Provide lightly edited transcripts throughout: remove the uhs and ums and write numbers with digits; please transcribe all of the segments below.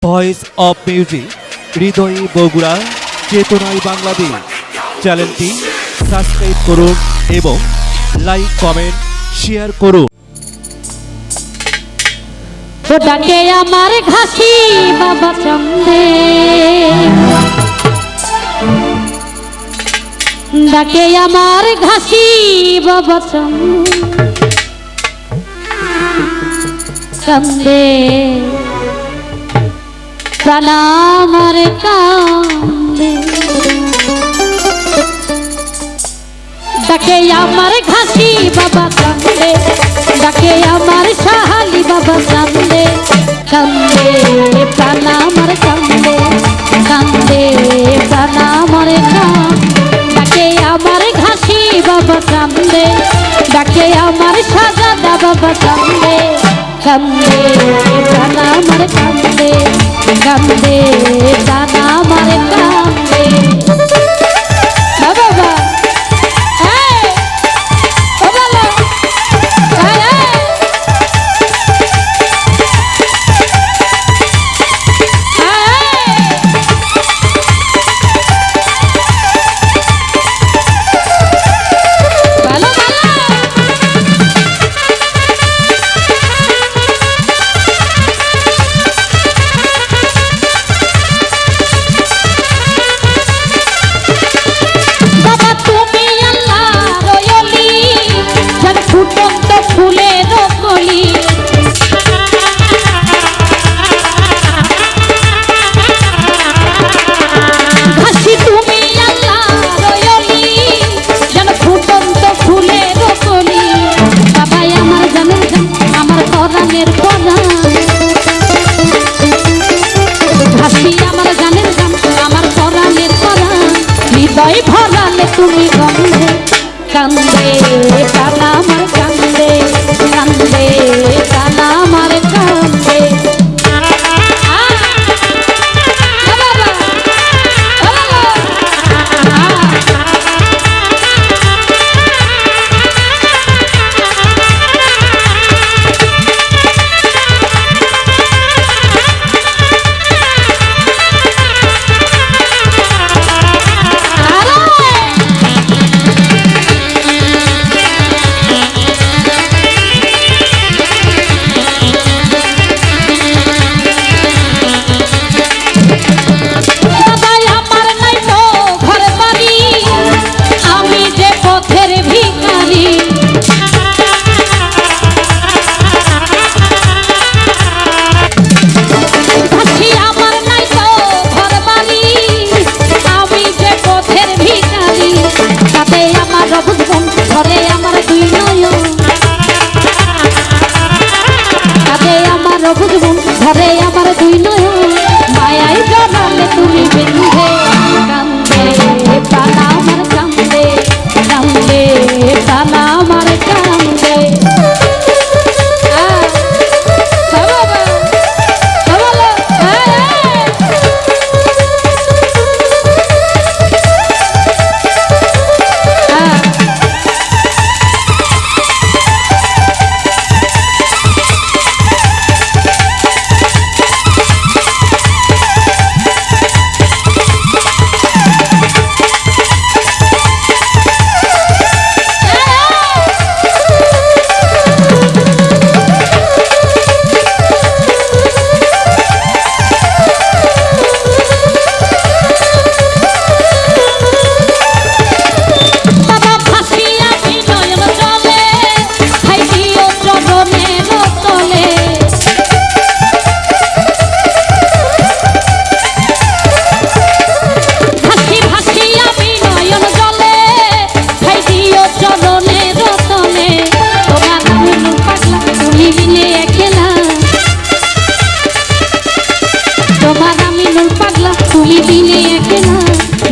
Voice of music হৃদয়ে বগুড়া চেতনায় বাংলাদেশ চ্যানেলটি সাবস্ক্রাইব করুন এবং লাইক কমেন্ট শেয়ার করুন। ডাকে আমার ঘাসি বাবা চন্দে, ডাকে আমার ঘাসি বাবা চন্দে, কান্দে প্রাণ আমার কান্দে। ডাকে আমার ঘাসি বাবা কান্দে, ডাকে আমার সাহালি বাবা কান্দে, কান্দে প্রাণ আমার কান্দে, কান্দে প্রাণ আমার কান্দে। ডাকে আমার ঘাসি বাবা কান্দে, ডাকে আমার সাজাদা বাবা কান্দে, কান্দে প্রাণ আমার কান্দে, কান্দে প্রাণ আমার কান্দে। বাবা ভরালে তুমি গন্ধে, কান্দে প্রাণ আমার কান্দে, কান্দে প্রাণ আমার কান্দে। ঘরে আমার দুই নয়ন মায়াই জড়ালে তুমি বেঁধে, কান্দে প্রাণ আমার কান্দে, কান্দে প্রাণ আমার কান্দে।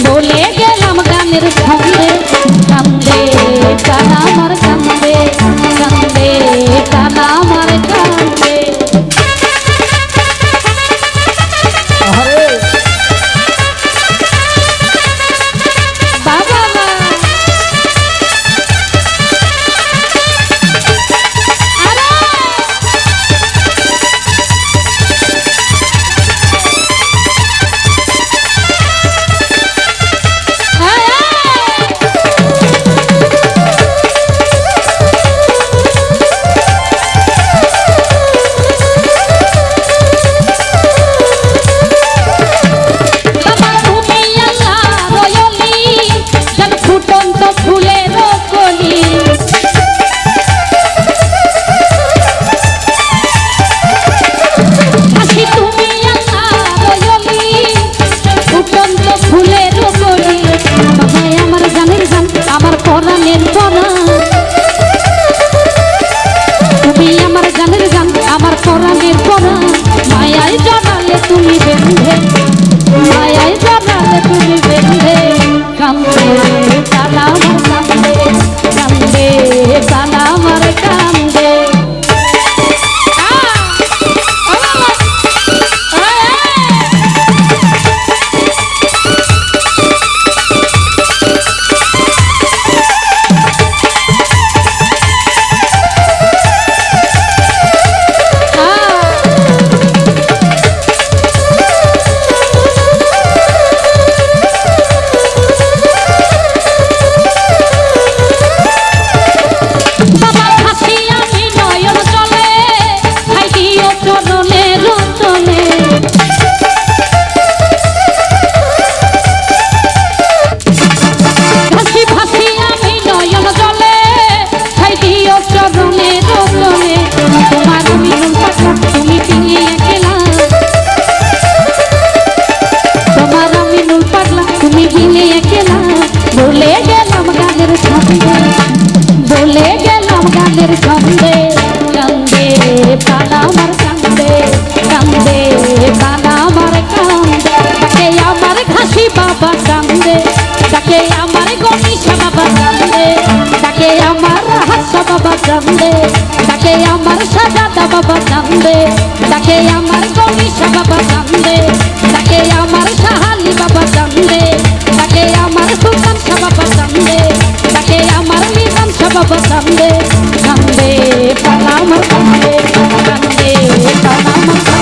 বলে গেলাম গানের ছন্দে, কান্দে প্রাণ আমার কান্দে, কান্দে প্রাণ আমার কান্দে। পরাণের পরাণ তুমি আমার জানের জান আমার পরাণের পরাণ মায়ায় জড়ালে তুমি বেঁধে মায়ায় জড়ালে তুমি বেঁধে কান্দে কালা আমার কান্দে কান্দে কালা আমার কান্দে বলে গেলাম গানের ছন্দে কান্দে প্রাণ আমার কান্দে কান্দে প্রাণ আমার কান্দে তাকে আমার ঘাসি বাবা কান্দে তাকে আমার গণিসা বাবা কান্দে তাকে আমার হাসা বাবা কান্দে তাকে আমার সাজাদা বাবা কান্দে তাকে আমার গণিসা বাবা কান্দে তাকে আমার সাহালি বাবা কান্দে তাকে আমার সুলতান শাহ বাবা কান্দে তাকে আমার নিজাম শাহ বাবা কান্দে কান্দে প্রাণ আমার কান্দে কান্দে প্রাণ আমার